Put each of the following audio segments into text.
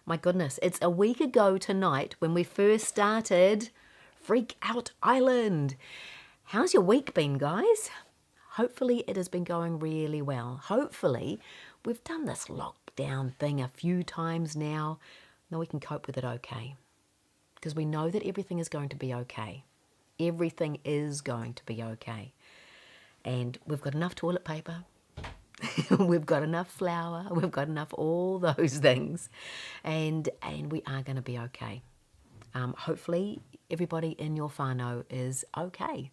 My goodness, it's a week ago tonight when we first started Freakout Island. How's your week been, guys? Hopefully it has been going really well. Hopefully we've done this lockdown thing a few times now. Now we can cope with it okay. Because we know that everything is going to be okay. Everything is going to be okay. And we've got enough toilet paper. We've got enough flour. We've got enough all those things. And we are going to be okay. Hopefully everybody in your whānau is okay.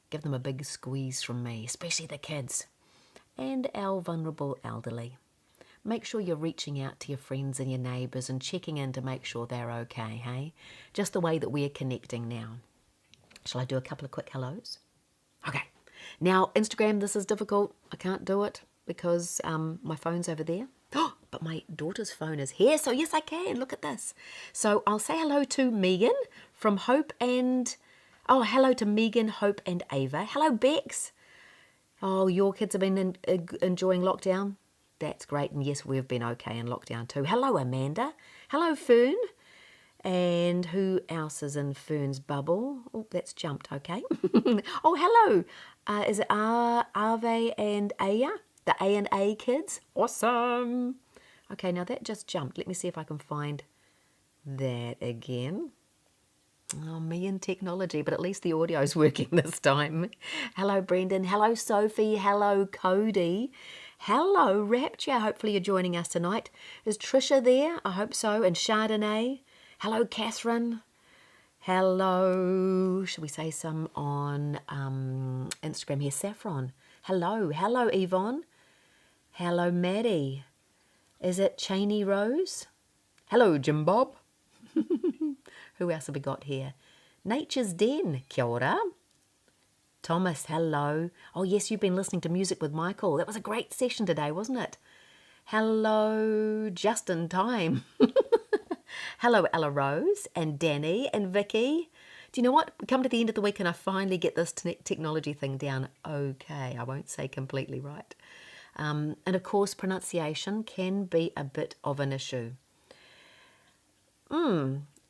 Give them a big squeeze from me, especially the kids and our vulnerable elderly. Make sure you're reaching out to your friends and your neighbours and checking in to make sure they're okay, hey? Just the way that we're connecting now. Shall I do a couple of quick hellos? Okay. Now, Instagram, this is difficult. I can't do it because my phone's over there. Oh, but my daughter's phone is here, so yes, I can. Look at this. So I'll say hello to Megan from Hope and... Oh, hello to Megan, Hope and Ava. Hello, Bex. Oh, your kids have been enjoying lockdown? That's great. And yes, we've been okay in lockdown too. Hello, Amanda. Hello, Fern. And who else is in Fern's bubble? Oh, that's jumped, okay. Oh, hello. Is it Ave and Aya? The A and A kids? Awesome. Okay, now that just jumped. Let me see if I can find that again. Oh, me and technology, but at least the audio's working this time. Hello, Brendan. Hello, Sophie. Hello, Cody. Hello, Rapture. Hopefully you're joining us tonight. Is Trisha there? I hope so. And Chardonnay. Hello, Catherine. Hello. Shall we say some on Instagram here? Saffron. Hello. Hello, Yvonne. Hello, Maddie. Is it Cheney Rose? Hello, Jim Bob. Who else have we got here? Nature's Den, kia ora. Thomas, hello. Oh, yes, you've been listening to Music with Michael. That was a great session today, wasn't it? Hello, just in time. Hello, Ella Rose and Danny and Vicky. Do you know what? Come to the end of the week and I finally get this technology thing down okay. I won't say completely right. And of course, pronunciation can be a bit of an issue.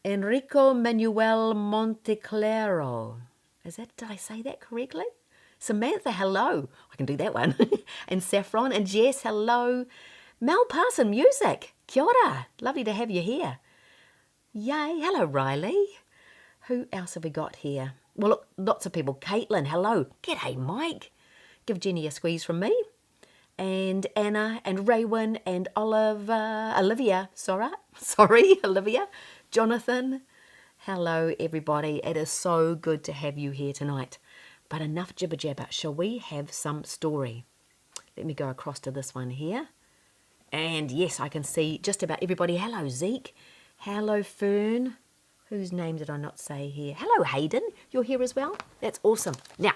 Enrico Manuel Monteclaro. Did I say that correctly? Samantha, hello. I can do that one. And Saffron and Jess, hello. Mel Parson Music. Kia ora. Lovely to have you here. Yay. Hello, Riley. Who else have we got here? Well, look, lots of people. Caitlin, hello. G'day, Mike. Give Jenny a squeeze from me. And Anna and Raywin and Olivia. Sorry, Olivia. Jonathan, hello everybody. It is so good to have you here tonight. But enough jibber jabber. Shall we have some story? Let me go across to this one here. And yes, I can see just about everybody. Hello Zeke. Hello Fern. Whose name did I not say here? Hello Hayden. You're here as well? That's awesome. Now,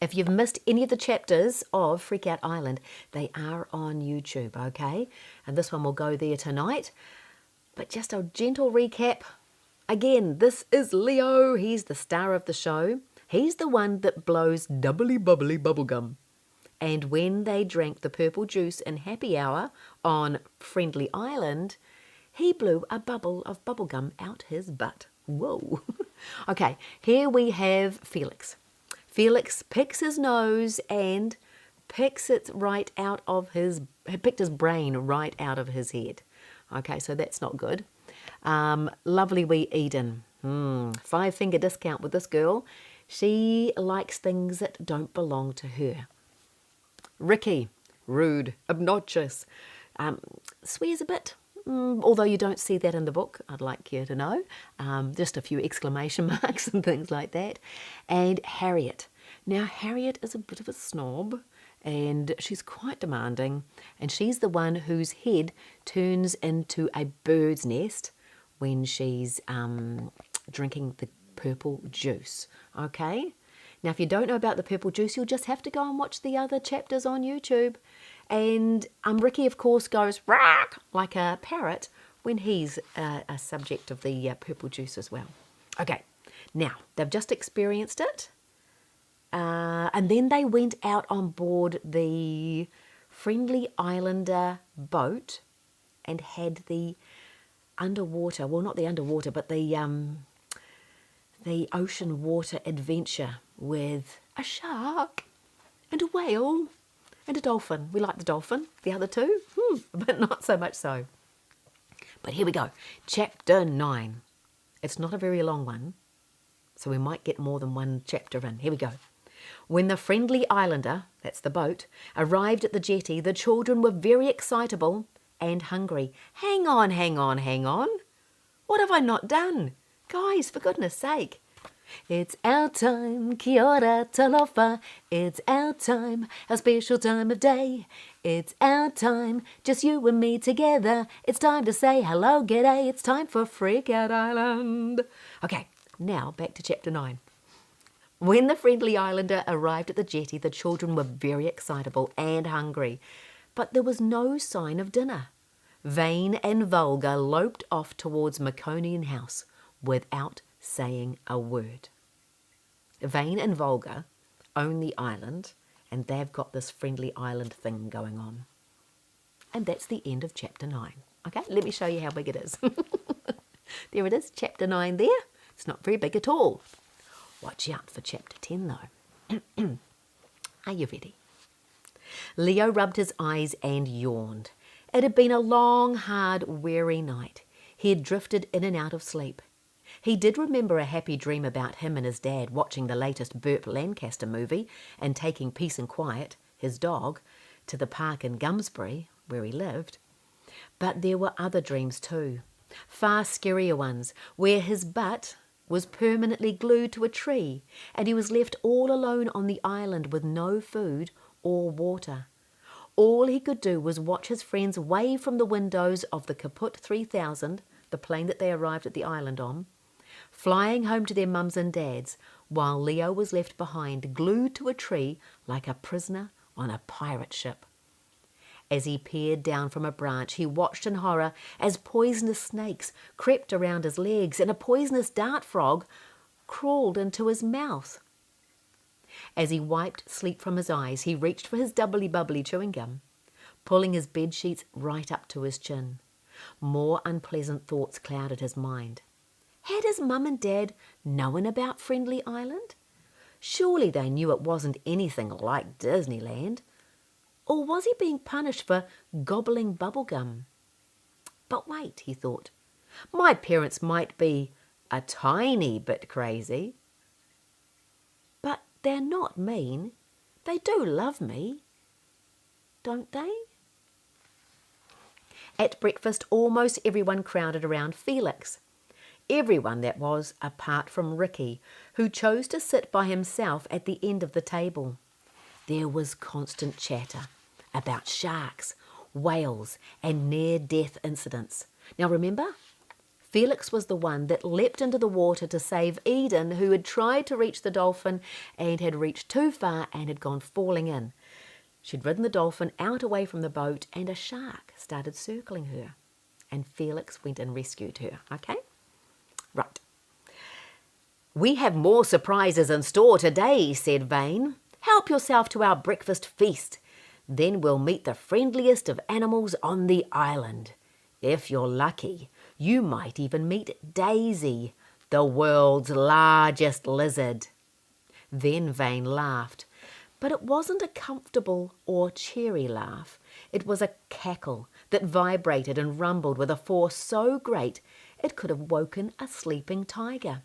if you've missed any of the chapters of Freakout Island, they are on YouTube, okay? And this one will go there tonight. But just a gentle recap. Again, this is Leo. He's the star of the show. He's the one that blows doubly bubbly bubblegum. And when they drank the purple juice in happy hour on Friendly Island, he blew a bubble of bubblegum out his butt. Whoa. Okay, here we have Felix. Felix picks his nose and picked his brain right out of his head. Okay, so that's not good. Lovely wee Eden. 5-finger discount with this girl. She likes things that don't belong to her. Ricky, rude, obnoxious, swears a bit. Although you don't see that in the book, I'd like you to know. Just a few exclamation marks and things like that. And Harriet. Now, Harriet is a bit of a snob. And she's quite demanding, and she's the one whose head turns into a bird's nest when she's drinking the purple juice, okay? Now, if you don't know about the purple juice, you'll just have to go and watch the other chapters on YouTube. And Ricky, of course, goes "Rock" like a parrot when he's a subject of the purple juice as well. Okay, now, they've just experienced it. And then they went out on board the Friendly Islander boat and had the underwater, well, not the underwater, but the ocean water adventure with a shark and a whale and a dolphin. We like the dolphin, the other two, but not so much so. But here we go, chapter 9. It's not a very long one, so we might get more than one chapter in. Here we go. When the Friendly Islander, that's the boat, arrived at the jetty, the children were very excitable and hungry. Hang on, hang on, hang on. What have I not done? Guys, for goodness sake. It's our time, kia ora, talofa. It's our time, a special time of day. It's our time, just you and me together. It's time to say hello, g'day. It's time for Freakout Island. Okay, now back to chapter 9. When the Friendly Islander arrived at the jetty, the children were very excitable and hungry. But there was no sign of dinner. Vain and Vulgar loped off towards Maconian House without saying a word. Vain and Vulgar own the island, and they've got this Friendly Island thing going on. And that's the end of chapter 9. Okay, let me show you how big it is. There it is, chapter 9 there. It's not very big at all. Watch out for chapter 10 though. Are you ready? Leo rubbed his eyes and yawned. It had been a long, hard, weary night. He had drifted in and out of sleep. He did remember a happy dream about him and his dad watching the latest Burt Lancaster movie and taking Peace and Quiet, his dog, to the park in Gumsbury, where he lived. But there were other dreams too, far scarier ones, where his butt was permanently glued to a tree and he was left all alone on the island with no food or water. All he could do was watch his friends wave from the windows of the Kaput 3000, the plane that they arrived at the island on, flying home to their mums and dads, while Leo was left behind, glued to a tree like a prisoner on a pirate ship. As he peered down from a branch, he watched in horror as poisonous snakes crept around his legs and a poisonous dart frog crawled into his mouth. As he wiped sleep from his eyes, he reached for his doubly-bubbly chewing gum, pulling his bed sheets right up to his chin. More unpleasant thoughts clouded his mind. Had his mum and dad known about Friendly Island? Surely they knew it wasn't anything like Disneyland. Or was he being punished for gobbling bubblegum? But wait, he thought, my parents might be a tiny bit crazy. But they're not mean. They do love me, don't they? At breakfast, almost everyone crowded around Felix. Everyone, that was, apart from Ricky, who chose to sit by himself at the end of the table. There was constant chatter about sharks, whales, and near-death incidents. Now remember, Felix was the one that leapt into the water to save Eden, who had tried to reach the dolphin and had reached too far and had gone falling in. She'd ridden the dolphin out away from the boat and a shark started circling her. And Felix went and rescued her, okay? Right. We have more surprises in store today, said Vane. Help yourself to our breakfast feast. Then we'll meet the friendliest of animals on the island. If you're lucky, you might even meet Daisy, the world's largest lizard. Then Vane laughed, but it wasn't a comfortable or cheery laugh. It was a cackle that vibrated and rumbled with a force so great it could have woken a sleeping tiger.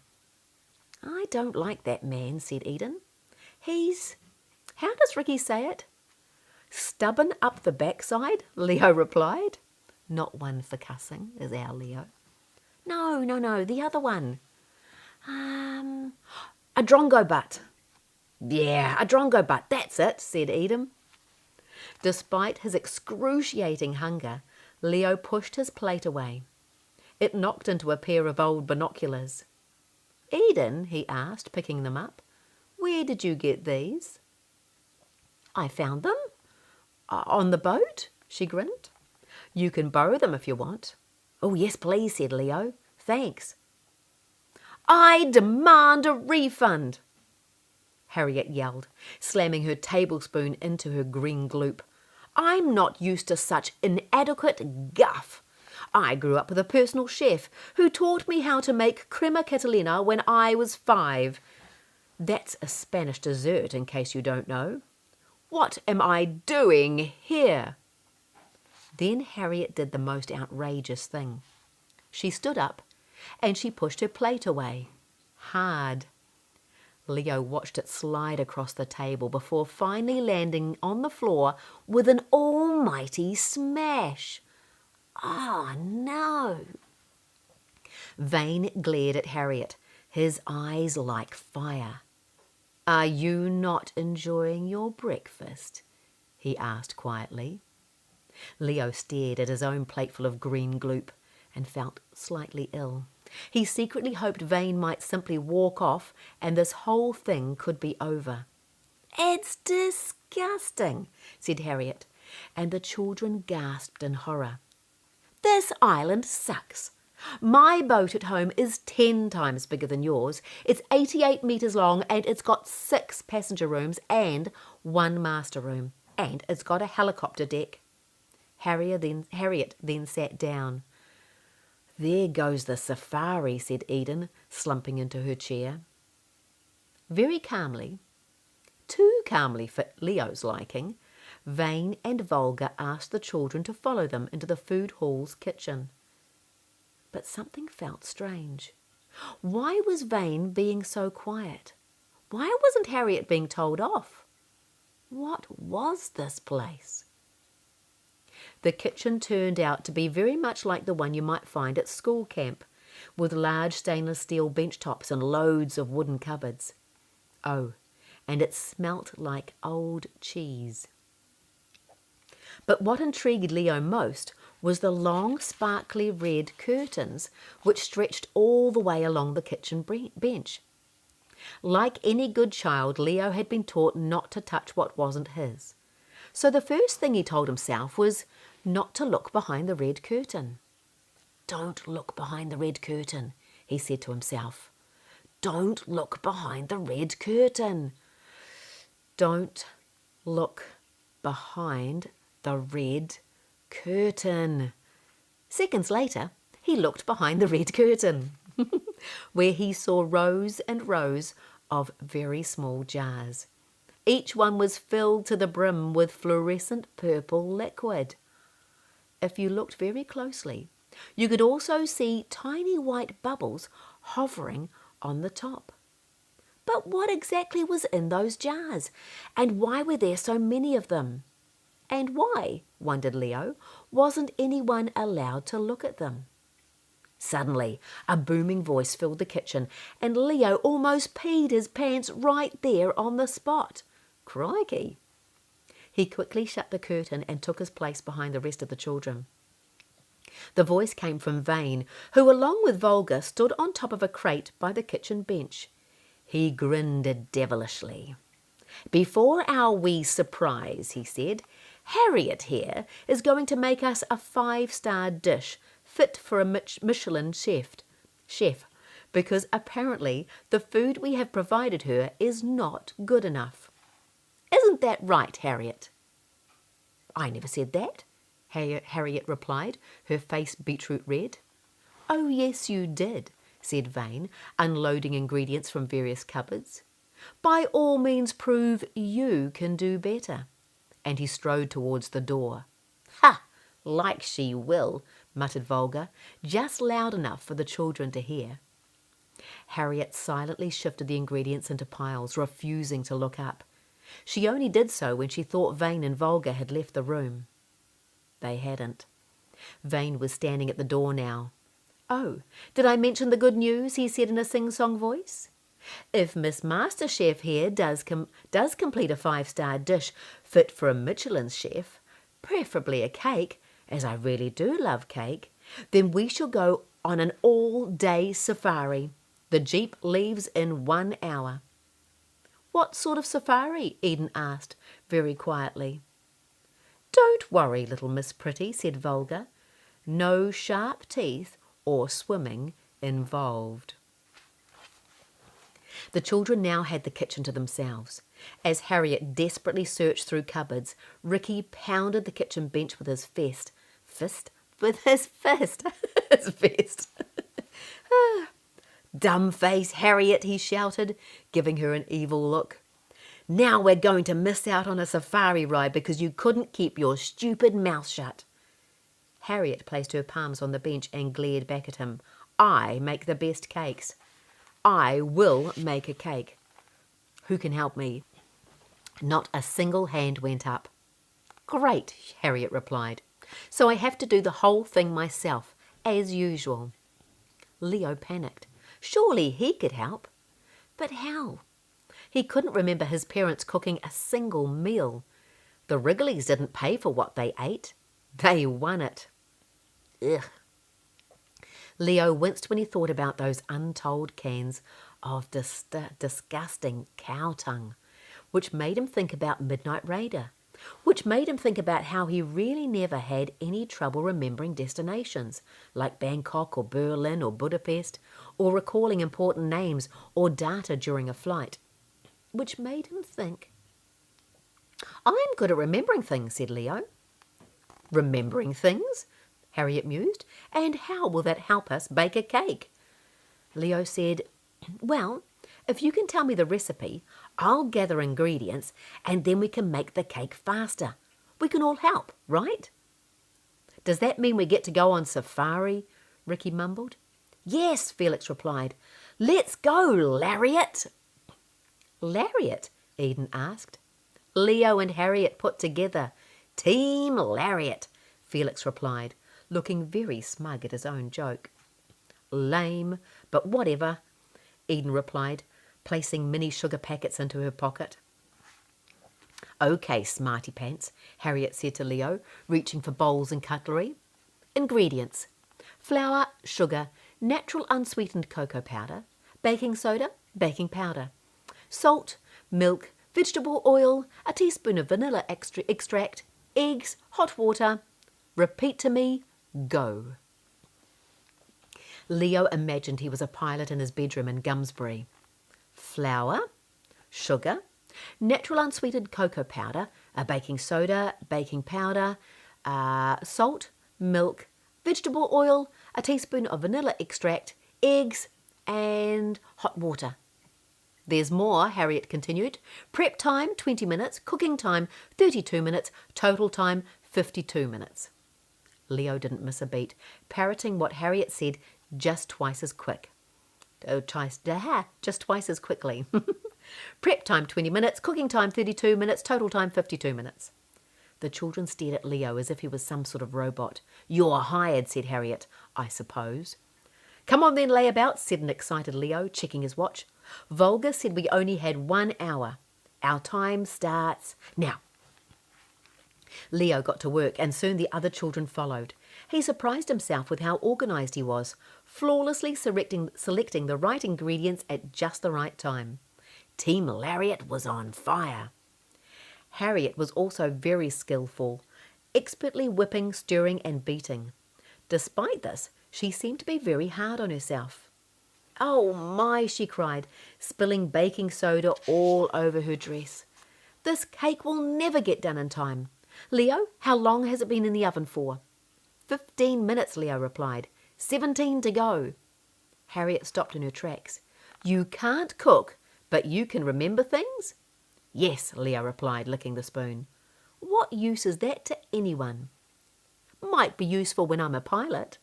I don't like that man, said Eden. He's, how does Ricky say it? Stubborn up the backside, Leo replied. Not one for cussing, is our Leo. No, the other one. A drongo butt. Yeah, a drongo butt, that's it, said Eden. Despite his excruciating hunger, Leo pushed his plate away. It knocked into a pair of old binoculars. Eden, he asked, picking them up, where did you get these? I found them. On the boat, she grinned. You can borrow them if you want. Oh, yes, please, said Leo. Thanks. I demand a refund, Harriet yelled, slamming her tablespoon into her green gloop. I'm not used to such inadequate guff. I grew up with a personal chef who taught me how to make crema catalina when I was 5. That's a Spanish dessert, in case you don't know. What am I doing here?" Then Harriet did the most outrageous thing. She stood up and she pushed her plate away. Hard. Leo watched it slide across the table before finally landing on the floor with an almighty smash. Oh, no. Vane glared at Harriet, his eyes like fire. "Are you not enjoying your breakfast?" he asked quietly. Leo stared at his own plateful of green gloop and felt slightly ill. He secretly hoped Vane might simply walk off and this whole thing could be over. "It's disgusting," said Harriet, and the children gasped in horror. "This island sucks. My boat at home is 10 times bigger than yours. It's 88 metres long and it's got 6 passenger rooms and 1 master room. And it's got a helicopter deck." Harriet then sat down. "There goes the safari," said Eden, slumping into her chair. Very calmly, too calmly for Leo's liking, Vane and Volga asked the children to follow them into the food hall's kitchen. But something felt strange. Why was Vane being so quiet? Why wasn't Harriet being told off? What was this place? The kitchen turned out to be very much like the one you might find at school camp, with large stainless steel bench tops and loads of wooden cupboards. Oh, and it smelt like old cheese. But what intrigued Leo most was the long, sparkly red curtains which stretched all the way along the kitchen bench. Like any good child, Leo had been taught not to touch what wasn't his. So the first thing he told himself was not to look behind the red curtain. "Don't look behind the red curtain," he said to himself. "Don't look behind the red curtain. Don't look behind the red curtain." Seconds later, he looked behind the red curtain, where he saw rows and rows of very small jars. Each one was filled to the brim with fluorescent purple liquid. If you looked very closely, you could also see tiny white bubbles hovering on the top. But what exactly was in those jars? And why were there so many of them? And why, wondered Leo, wasn't anyone allowed to look at them? Suddenly, a booming voice filled the kitchen, and Leo almost peed his pants right there on the spot. Crikey! He quickly shut the curtain and took his place behind the rest of the children. The voice came from Vane, who, along with Volga, stood on top of a crate by the kitchen bench. He grinned devilishly. "Before our wee surprise," he said, "Harriet here is going to make us a 5-star dish fit for a Michelin chef, because apparently the food we have provided her is not good enough. Isn't that right, Harriet?" "I never said that," Harriet replied, her face beetroot red. "Oh, yes, you did," said Vane, unloading ingredients from various cupboards. "By all means prove you can do better." And he strode towards the door. "Ha! Like she will," muttered Volga, just loud enough for the children to hear. Harriet silently shifted the ingredients into piles, refusing to look up. She only did so when she thought Vane and Volga had left the room. They hadn't. Vane was standing at the door now. "Oh, did I mention the good news?" he said in a sing-song voice. "If Miss MasterChef here does complete a 5-star dish fit for a Michelin chef, preferably a cake, as I really do love cake, then we shall go on an all-day safari. The jeep leaves in 1 hour." "What sort of safari?" Eden asked, very quietly. "Don't worry, little Miss Pretty," said Volga. "No sharp teeth or swimming involved." The children now had the kitchen to themselves. As Harriet desperately searched through cupboards, Ricky pounded the kitchen bench with his fist, with his fist. His vest. Dumb face, Harriet, he shouted, giving her an evil look. Now we're going to miss out on a safari ride because you couldn't keep your stupid mouth shut. Harriet placed her palms on the bench and glared back at him. I make the best cakes. I will make a cake. Who can help me? Not a single hand went up. Great, Harriet replied. So I have to do the whole thing myself, as usual. Leo panicked. Surely he could help. But how? He couldn't remember his parents cooking a single meal. The Wrigleys didn't pay for what they ate. They won it. Ugh. Leo winced when he thought about those untold cans of disgusting cow tongue, which made him think about Midnight Raider, which made him think about how he really never had any trouble remembering destinations, like Bangkok or Berlin or Budapest, or recalling important names or data during a flight, which made him think. I'm good at remembering things, said Leo. Remembering things? Harriet mused. And how will that help us bake a cake? Leo said, well, if you can tell me the recipe, I'll gather ingredients and then we can make the cake faster. We can all help, right? Does that mean we get to go on safari? Ricky mumbled. Yes, Felix replied. Let's go, Lariat. Lariat? Eden asked. Leo and Harriet put together. Team Lariat, Felix replied, looking very smug at his own joke. Lame, but whatever, Eden replied, placing mini sugar packets into her pocket. Okay, smarty pants, Harriet said to Leo, reaching for bowls and cutlery. Ingredients: flour, sugar, natural unsweetened cocoa powder, baking soda, baking powder, salt, milk, vegetable oil, a teaspoon of vanilla extract, eggs, hot water. Repeat to me, go. Leo imagined he was a pilot in his bedroom in Gumsbury. Flour, sugar, natural unsweetened cocoa powder, a baking soda, baking powder, salt, milk, vegetable oil, a teaspoon of vanilla extract, eggs, and hot water. There's more, Harriet continued. Prep time, 20 minutes. Cooking time, 32 minutes. Total time, 52 minutes. Leo didn't miss a beat, parroting what Harriet said just twice as quick. Just twice as quickly. Prep time, 20 minutes. Cooking time, 32 minutes. Total time, 52 minutes. The children stared at Leo as if he was some sort of robot. You're hired, said Harriet. I suppose. Come on then, layabout, said an excited Leo, checking his watch. Volga said we only had 1 hour. Our time starts now. Leo got to work and soon the other children followed. He surprised himself with how organised he was, flawlessly selecting the right ingredients at just the right time. Team Lariat was on fire. Harriet was also very skillful, expertly whipping, stirring and beating. Despite this, she seemed to be very hard on herself. Oh my, she cried, spilling baking soda all over her dress. This cake will never get done in time. Leo, how long has it been in the oven for? 15 minutes, Leo replied. 17 to go. Harriet stopped in her tracks. You can't cook, but you can remember things? Yes, Leo replied, licking the spoon. What use is that to anyone? Might be useful when I'm a pilot.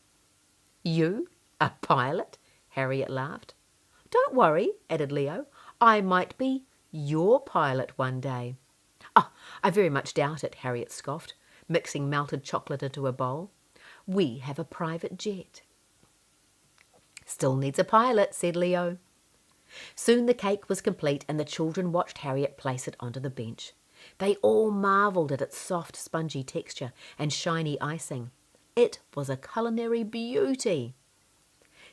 You? A pilot? Harriet laughed. Don't worry, added Leo. I might be your pilot one day. Oh, I very much doubt it, Harriet scoffed, mixing melted chocolate into a bowl. We have a private jet. Still needs a pilot, said Leo. Soon the cake was complete and the children watched Harriet place it onto the bench. They all marvelled at its soft, spongy texture and shiny icing. It was a culinary beauty.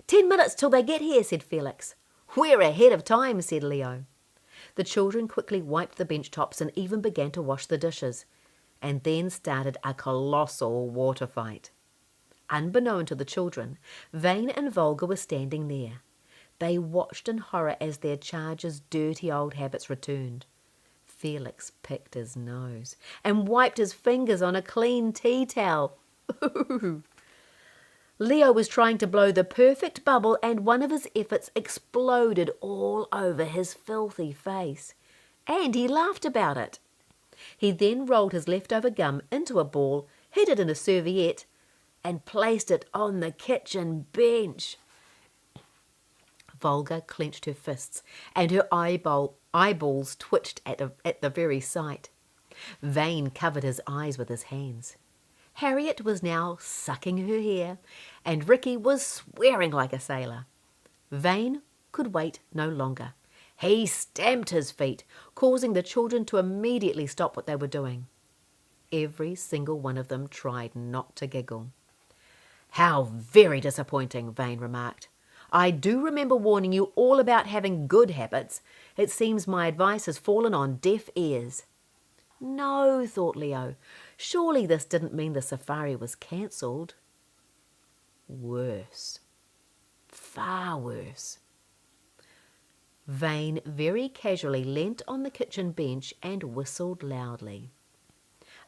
10 minutes till they get here, said Felix. We're ahead of time, said Leo. The children quickly wiped the bench tops and even began to wash the dishes, and then started a colossal water fight. Unbeknown to the children, Vane and Volga were standing there. They watched in horror as their charge's dirty old habits returned. Felix picked his nose and wiped his fingers on a clean tea towel. Ooh. Leo was trying to blow the perfect bubble and one of his efforts exploded all over his filthy face. And he laughed about it. He then rolled his leftover gum into a ball, hid it in a serviette, and placed it on the kitchen bench. Volga clenched her fists, and her eyeballs twitched at the very sight. Vane covered his eyes with his hands. Harriet was now sucking her hair, and Ricky was swearing like a sailor. Vane could wait no longer. He stamped his feet, causing the children to immediately stop what they were doing. Every single one of them tried not to giggle. "How very disappointing," Vane remarked. "I do remember warning you all about having good habits. It seems my advice has fallen on deaf ears." No, thought Leo. Surely this didn't mean the safari was cancelled. Worse. Far worse. Vane very casually leant on the kitchen bench and whistled loudly.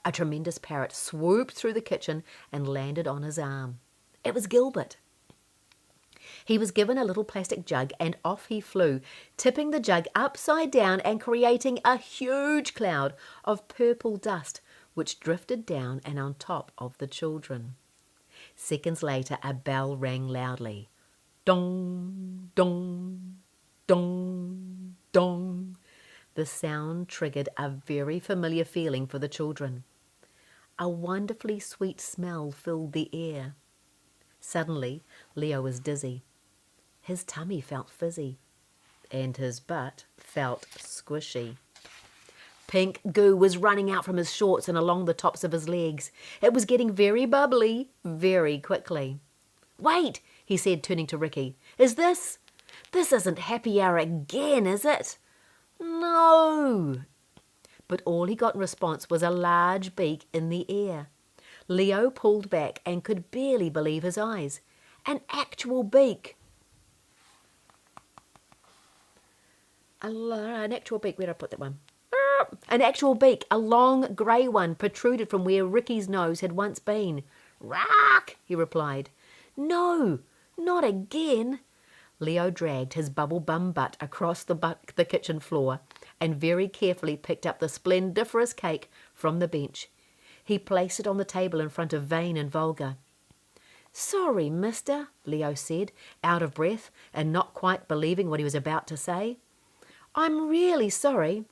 A tremendous parrot swooped through the kitchen and landed on his arm. It was Gilbert. He was given a little plastic jug and off he flew, tipping the jug upside down and creating a huge cloud of purple dust which drifted down and on top of the children. Seconds later a bell rang loudly. Dong, dong, dong, dong. The sound triggered a very familiar feeling for the children. A wonderfully sweet smell filled the air. Suddenly, Leo was dizzy. His tummy felt fizzy, and his butt felt squishy. Pink goo was running out from his shorts and along the tops of his legs. It was getting very bubbly, very quickly. "Wait," he said, turning to Ricky. This isn't happy hour again, is it?" "No." But all he got in response was a large beak in the air. Leo pulled back and could barely believe his eyes. An actual beak. An actual beak. Where did I put that one? An actual beak, a long grey one, protruded from where Ricky's nose had once been. "Rock!" he replied. "No, not again." Leo dragged his bubble bum butt across the kitchen floor and very carefully picked up the splendiferous cake from the bench. He placed it on the table in front of Vane and Volga. "Sorry, mister," Leo said, out of breath and not quite believing what he was about to say. "I'm really sorry.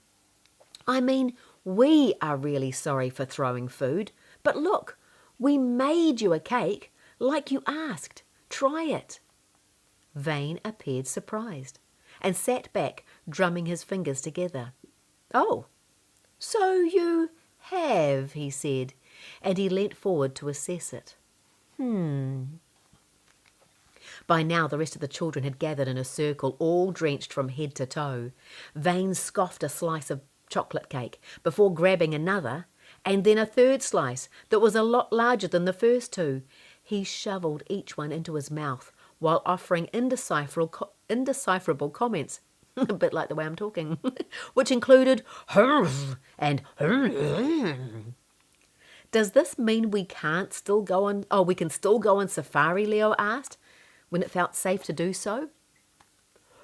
I mean, we are really sorry for throwing food. But look, we made you a cake, like you asked. Try it." Vane appeared surprised and sat back, drumming his fingers together. "Oh, so you have," he said, and he leant forward to assess it. By now the rest of the children had gathered in a circle, all drenched from head to toe. Vane scoffed a slice of chocolate cake before grabbing another, and then a third slice that was a lot larger than the first two. He shoveled each one into his mouth while offering indecipherable comments, a bit like the way I'm talking, which included "Hurr" and "Hurr." "Does this mean we can still go on safari?" Leo asked, when it felt safe to do so.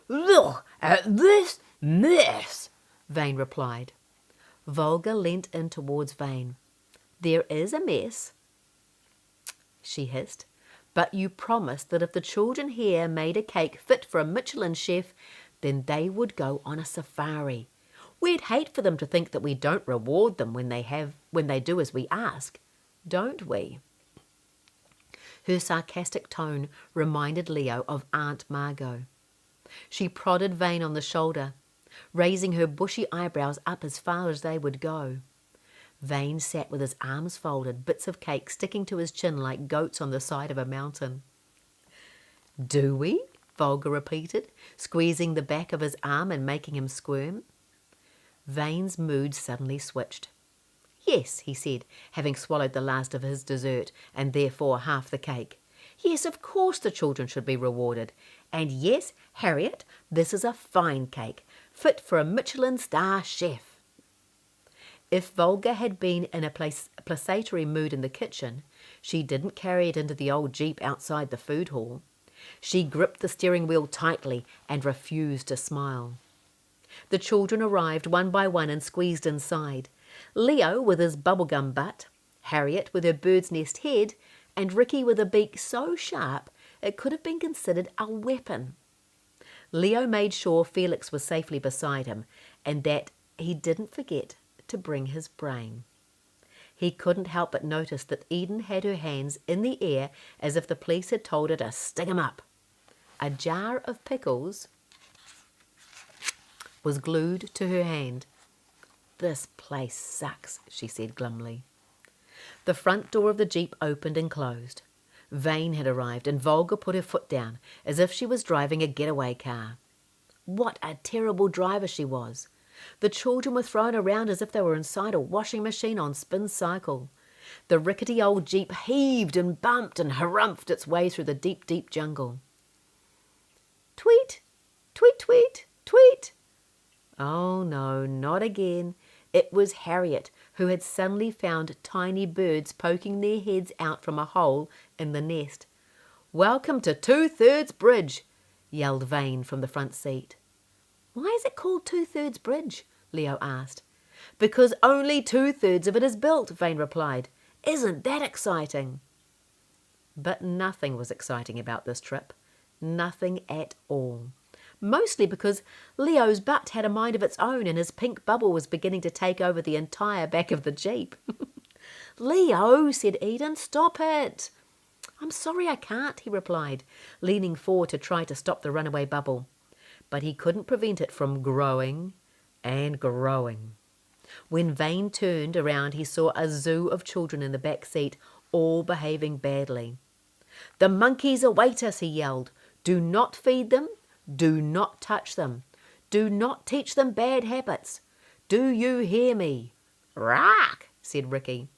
"Look at this mess," Vane replied. Volga leant in towards Vane. "There is a mess," she hissed, "but you promised that if the children here made a cake fit for a Michelin chef, then they would go on a safari. We'd hate for them to think that we don't reward them when they do as we ask, don't we?" Her sarcastic tone reminded Leo of Aunt Margot. She prodded Vane on the shoulder, raising her bushy eyebrows up as far as they would go. Vane sat with his arms folded, bits of cake sticking to his chin like goats on the side of a mountain. "Do we?" Volga repeated, squeezing the back of his arm and making him squirm. Vane's mood suddenly switched. "Yes," he said, having swallowed the last of his dessert and therefore half the cake. "Yes, of course the children should be rewarded. And yes, Harriet, this is a fine cake, fit for a Michelin star chef." If Volga had been in a placatory mood in the kitchen, she didn't carry it into the old Jeep outside the food hall. She gripped the steering wheel tightly and refused to smile. The children arrived one by one and squeezed inside. Leo with his bubblegum butt, Harriet with her bird's nest head, and Ricky with a beak so sharp it could have been considered a weapon. Leo made sure Felix was safely beside him and that he didn't forget to bring his brain. He couldn't help but notice that Eden had her hands in the air as if the police had told her to stick him up. A jar of pickles was glued to her hand. "This place sucks," she said glumly. The front door of the Jeep opened and closed. Vane had arrived and Volga put her foot down as if she was driving a getaway car. What a terrible driver she was. The children were thrown around as if they were inside a washing machine on spin cycle. The rickety old Jeep heaved and bumped and harumphed its way through the deep, deep jungle. Tweet, tweet, tweet, tweet. Oh no, not again. It was Harriet, who had suddenly found tiny birds poking their heads out from a hole in the nest. "Welcome to 2/3 Bridge," yelled Vane from the front seat. "Why is it called 2/3 Bridge?" Leo asked. "Because only 2/3 of it is built," Vane replied. "Isn't that exciting?" But nothing was exciting about this trip. Nothing at all. Mostly because Leo's butt had a mind of its own and his pink bubble was beginning to take over the entire back of the Jeep. "Leo," said Eden, "stop it." "I'm sorry, I can't," he replied, leaning forward to try to stop the runaway bubble. But he couldn't prevent it from growing and growing. When Vane turned around, he saw a zoo of children in the back seat, all behaving badly. "The monkeys await us," he yelled. "Do not feed them. Do not touch them. Do not teach them bad habits. Do you hear me?" "Rack," said Ricky.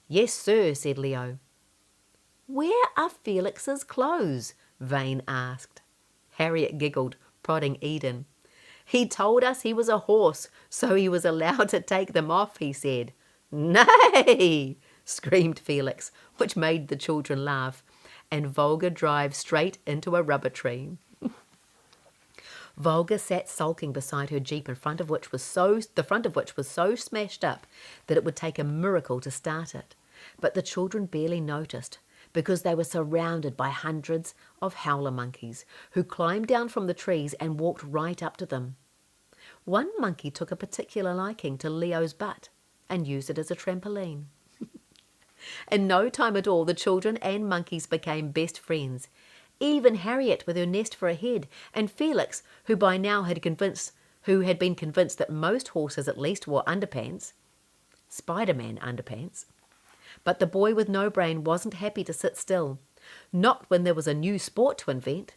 "Yes, sir," said Leo. "Where are Felix's clothes?" Vane asked. Harriet giggled, prodding Eden. "He told us he was a horse, so he was allowed to take them off," he said. "Nay!" screamed Felix, which made the children laugh, and Volga drive straight into a rubber tree. Volga sat sulking beside her Jeep, the front of which was so smashed up that it would take a miracle to start it. But the children barely noticed, because they were surrounded by hundreds of howler monkeys who climbed down from the trees and walked right up to them. One monkey took a particular liking to Leo's butt and used it as a trampoline. In no time at all, the children and monkeys became best friends. Even Harriet with her nest for a head, and Felix, who by now had been convinced that most horses at least wore underpants, Spider-Man underpants. But the boy with no brain wasn't happy to sit still, not when there was a new sport to invent.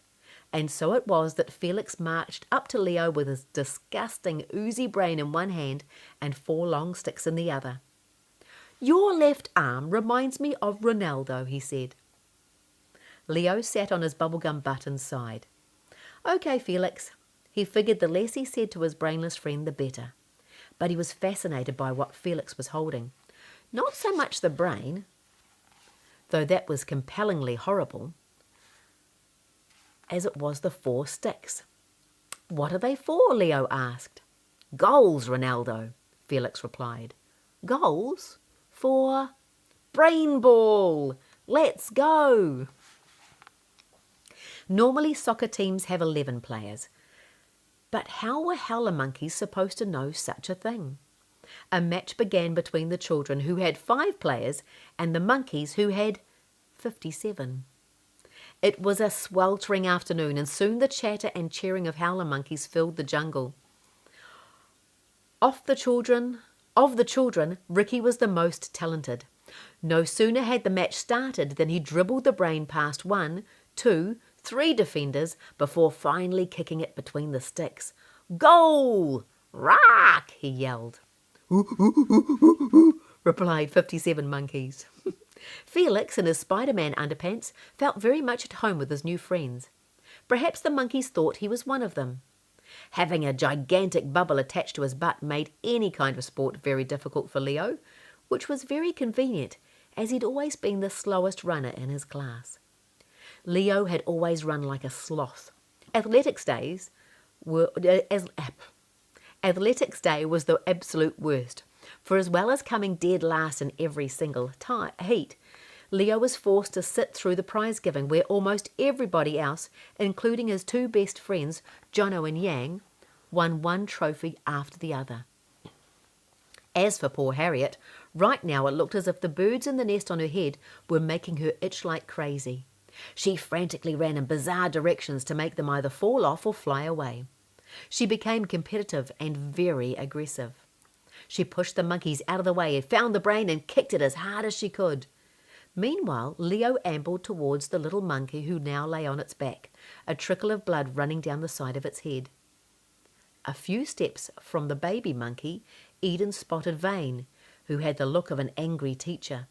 And so it was that Felix marched up to Leo with his disgusting oozy brain in one hand and 4 long sticks in the other. "Your left arm reminds me of Ronaldo," he said. Leo sat on his bubblegum butt and sighed. "Okay, Felix." He figured the less he said to his brainless friend, the better. But he was fascinated by what Felix was holding. Not so much the brain, though that was compellingly horrible, as it was the 4 sticks. "What are they for?" Leo asked. "Goals, Ronaldo," Felix replied. "Goals? For brain ball! Let's go!" Normally soccer teams have 11 players. But how were howler monkeys supposed to know such a thing? A match began between the children, who had 5 players, and the monkeys, who had 57. It was a sweltering afternoon, and soon the chatter and cheering of howler monkeys filled the jungle. Of the children, Ricky was the most talented. No sooner had the match started than he dribbled the brain past 1, 2, 3 defenders before finally kicking it between the sticks. "Goal! Rock!" he yelled. "Ooh, ooh, ooh, ooh, ooh," replied 57 monkeys. Felix, in his Spider-Man underpants, felt very much at home with his new friends. Perhaps the monkeys thought he was one of them. Having a gigantic bubble attached to his butt made any kind of sport very difficult for Leo, which was very convenient as he'd always been the slowest runner in his class. Leo had always run like a sloth. Athletics Day was the absolute worst, for as well as coming dead last in every single heat, Leo was forced to sit through the prize giving where almost everybody else, including his two best friends, Jono and Yang, won one trophy after the other. As for poor Harriet, right now it looked as if the birds in the nest on her head were making her itch like crazy. She frantically ran in bizarre directions to make them either fall off or fly away. She became competitive and very aggressive. She pushed the monkeys out of the way, found the brain and kicked it as hard as she could. Meanwhile, Leo ambled towards the little monkey who now lay on its back, a trickle of blood running down the side of its head. A few steps from the baby monkey, Eden spotted Vane, who had the look of an angry teacher.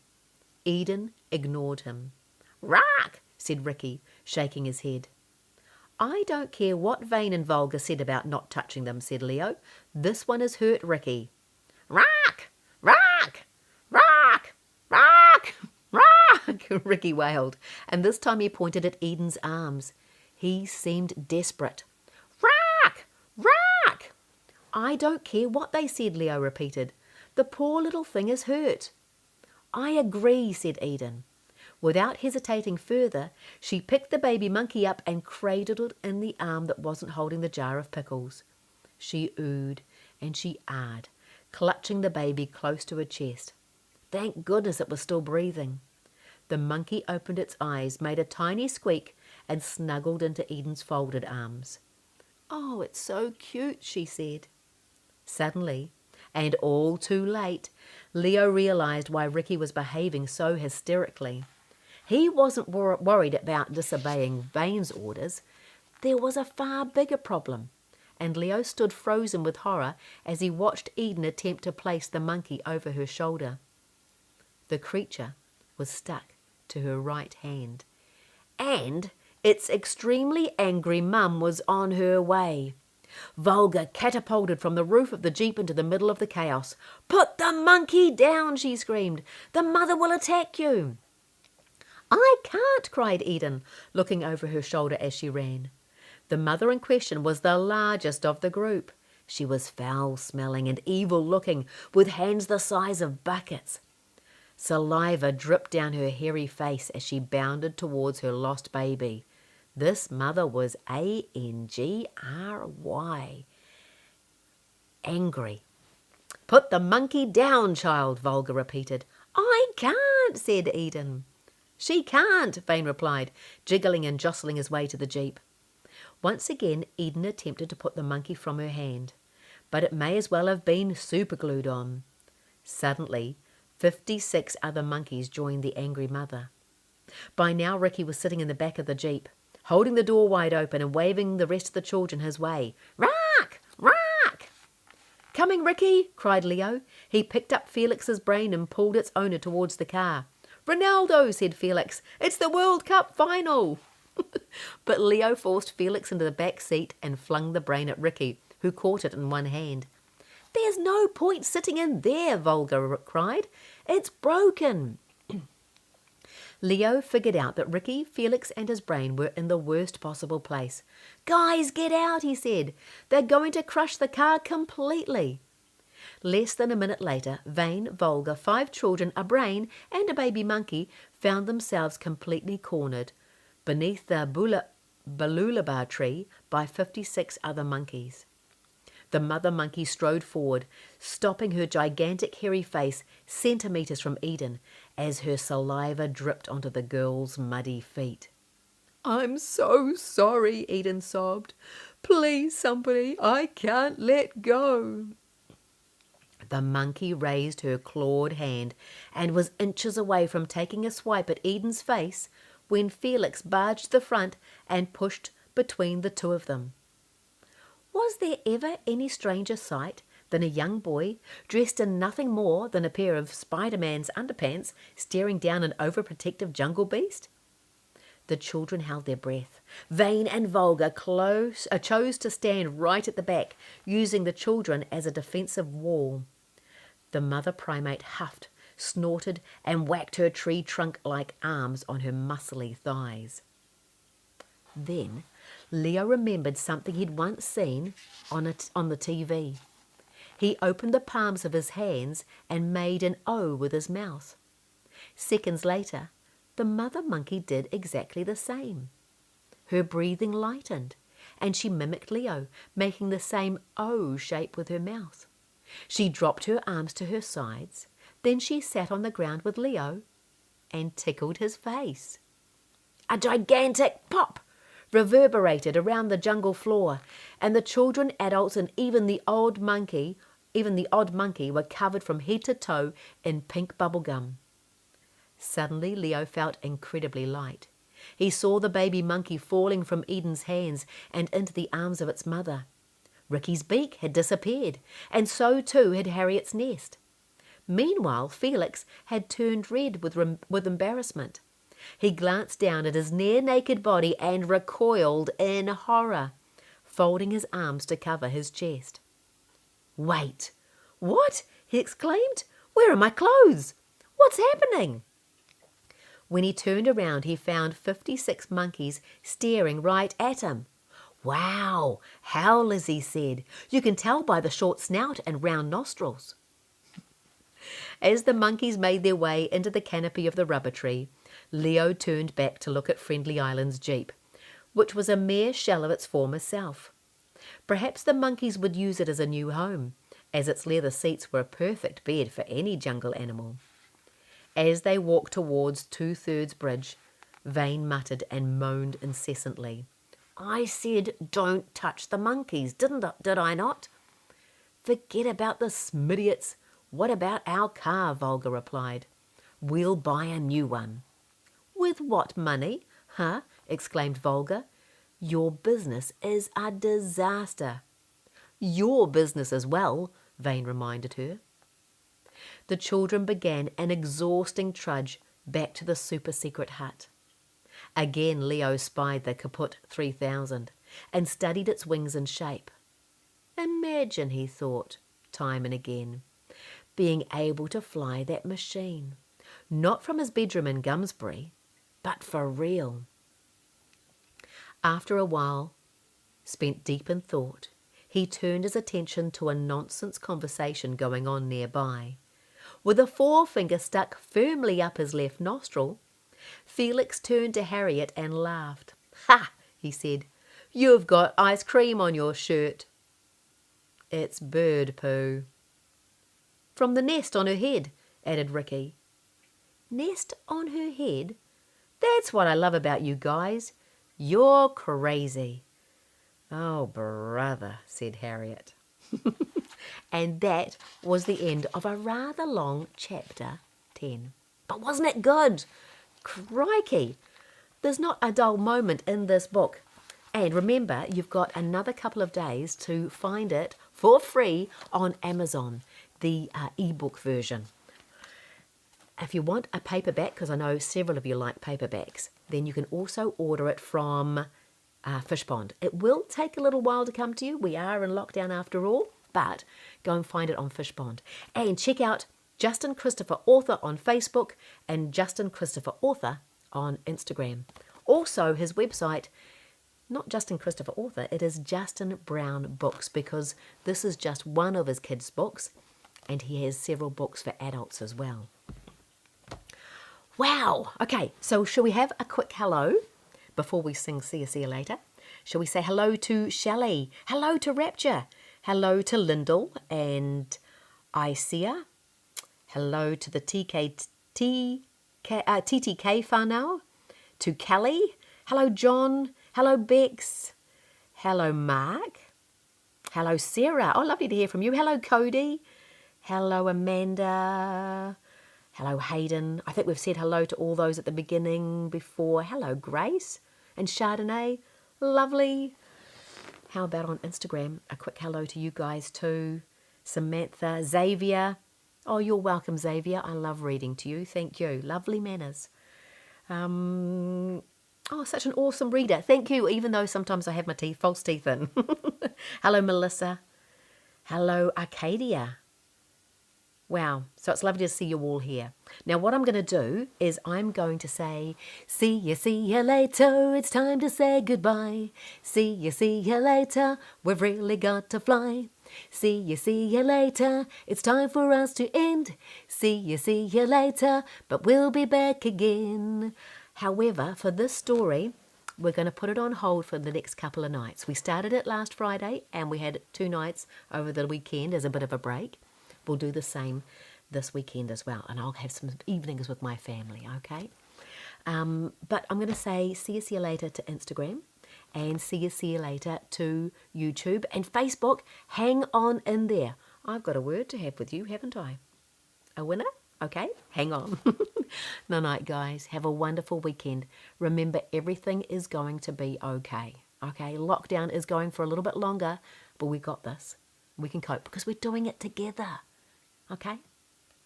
Eden ignored him. "Rark!" said Ricky, shaking his head. "I don't care what Vane and Volga said about not touching them," said Leo. "This one has hurt Ricky." "Rark! Rark! Rark! Rark! Rark!" Ricky wailed, and this time he pointed at Eden's arms. He seemed desperate. "Rark! Rark!" "I don't care what they said," Leo repeated. "The poor little thing is hurt." "I agree," said Eden. Without hesitating further, she picked the baby monkey up and cradled it in the arm that wasn't holding the jar of pickles. She oohed and she ahed, clutching the baby close to her chest. Thank goodness it was still breathing. The monkey opened its eyes, made a tiny squeak, and snuggled into Eden's folded arms. "Oh, it's so cute," she said. Suddenly, and all too late, Leo realized why Ricky was behaving so hysterically. He wasn't worried about disobeying Vane's orders. There was a far bigger problem, and Leo stood frozen with horror as he watched Eden attempt to place the monkey over her shoulder. The creature was stuck to her right hand, and its extremely angry mum was on her way. Volga catapulted from the roof of the jeep into the middle of the chaos. "Put the monkey down," she screamed. "The mother will attack you." "I can't," cried Eden, looking over her shoulder as she ran. The mother in question was the largest of the group. She was foul-smelling and evil-looking, with hands the size of buckets. Saliva dripped down her hairy face as she bounded towards her lost baby. This mother was angry. Angry. "Put the monkey down, child," Volga repeated. "I can't," said Eden. "She can't," Vane replied, jiggling and jostling his way to the jeep. Once again, Eden attempted to put the monkey from her hand, but it may as well have been superglued on. Suddenly, 56 other monkeys joined the angry mother. By now, Ricky was sitting in the back of the jeep, holding the door wide open and waving the rest of the children his way. "Rark! Rark!" "Coming, Ricky!" cried Leo. He picked up Felix's brain and pulled its owner towards the car. "Ronaldo," said Felix. "It's the World Cup final." But Leo forced Felix into the back seat and flung the brain at Ricky, who caught it in one hand. "There's no point sitting in there," Volga cried. "It's broken." Leo figured out that Ricky, Felix and his brain were in the worst possible place. "Guys, get out," he said. "They're going to crush the car completely." Less than a minute later, Vane, Volga, 5 children, a brain and a baby monkey found themselves completely cornered beneath the baluba tree by 56 other monkeys. The mother monkey strode forward, stopping her gigantic hairy face centimetres from Eden as her saliva dripped onto the girl's muddy feet. "I'm so sorry," Eden sobbed. "Please, somebody, I can't let go." The monkey raised her clawed hand and was inches away from taking a swipe at Eden's face when Felix barged to the front and pushed between the two of them. Was there ever any stranger sight than a young boy, dressed in nothing more than a pair of Spider-Man's underpants, staring down an overprotective jungle beast? The children held their breath. Vane and Volga chose to stand right at the back, using the children as a defensive wall. The mother primate huffed, snorted, and whacked her tree trunk-like arms on her muscly thighs. Then Leo remembered something he'd once seen on the TV. He opened the palms of his hands and made an O with his mouth. Seconds later, the mother monkey did exactly the same. Her breathing lightened, and she mimicked Leo, making the same O shape with her mouth. She dropped her arms to her sides, then she sat on the ground with Leo and tickled his face. A gigantic pop reverberated around the jungle floor, and the children, adults, and even the odd monkey were covered from head to toe in pink bubble gum. Suddenly Leo felt incredibly light. He saw the baby monkey falling from Eden's hands and into the arms of its mother. Ricky's beak had disappeared, and so too had Harriet's nest. Meanwhile, Felix had turned red with embarrassment. He glanced down at his near-naked body and recoiled in horror, folding his arms to cover his chest. "Wait, what?" he exclaimed. "Where are my clothes? What's happening?" When he turned around, he found 56 monkeys staring right at him. "Wow, how," Lizzie said. "You can tell by the short snout and round nostrils." As the monkeys made their way into the canopy of the rubber tree, Leo turned back to look at Friendly Island's jeep, which was a mere shell of its former self. Perhaps the monkeys would use it as a new home, as its leather seats were a perfect bed for any jungle animal. As they walked towards 2/3 Bridge, Vane muttered and moaned incessantly. "I said don't touch the monkeys, did I not?" "Forget about the smidiots. What about our car?" Volga replied. "We'll buy a new one." "With what money? Huh?" exclaimed Volga. "Your business is a disaster." "Your business as well," Vane reminded her. The children began an exhausting trudge back to the super-secret hut. Again Leo spied the Kaput 3000 and studied its wings and shape. Imagine, he thought, time and again, being able to fly that machine. Not from his bedroom in Gumsbury, but for real. After a while, spent deep in thought, he turned his attention to a nonsense conversation going on nearby. With a forefinger stuck firmly up his left nostril, Felix turned to Harriet and laughed. "Ha!" he said. "You've got ice cream on your shirt." "It's bird poo." "From the nest on her head," added Ricky. "Nest on her head? That's what I love about you guys. You're crazy." "Oh, brother," said Harriet. And that was the end of a rather long chapter 10. But wasn't it good? Crikey! There's not a dull moment in this book. And remember, you've got another couple of days to find it for free on Amazon, the ebook version. If you want a paperback, because I know several of you like paperbacks, then you can also order it from Fishpond. It will take a little while to come to you. We are in lockdown after all, but go and find it on Fishpond. And check out Justin Christopher Author on Facebook and Justin Christopher Author on Instagram. Also, his website, not Justin Christopher Author, it is Justin Brown Books, because this is just one of his kids' books, and he has several books for adults as well. Wow! Okay, so shall we have a quick hello before we sing See You Later? Shall we say hello to Shelley? Hello to Rapture? Hello to Lyndall and Isia? Hello to the TTK whanau? To Kelly? Hello John? Hello Bex? Hello Mark? Hello Sarah? Oh, lovely to hear from you. Hello Cody? Hello Amanda? Hello Hayden? I think we've said hello to all those at the beginning before. Hello Grace and Chardonnay. Lovely. How about on Instagram? A quick hello to you guys too. Samantha, Xavier. Oh, you're welcome, Xavier. I love reading to you. Thank you. Lovely manners. Oh, such an awesome reader. Thank you, even though sometimes I have my false teeth in. Hello, Melissa. Hello, Arcadia. Wow, so it's lovely to see you all here. Now what I'm going to do is I'm going to say, see you later, it's time to say goodbye. See you later, we've really got to fly. See you later, it's time for us to end. See you later, but we'll be back again. However, for this story, we're going to put it on hold for the next couple of nights. We started it last Friday and we had 2 nights over the weekend as a bit of a break. We'll do the same this weekend as well, and I'll have some evenings with my family, okay? But I'm going to say see you later to Instagram, and see you later to YouTube and Facebook. Hang on in there. I've got a word to have with you, haven't I? A winner? Okay, hang on. Night, guys. Have a wonderful weekend. Remember, everything is going to be okay. Okay, lockdown is going for a little bit longer, but we got this. We can cope because we're doing it together. Okay?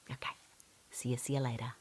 Okay. See you later.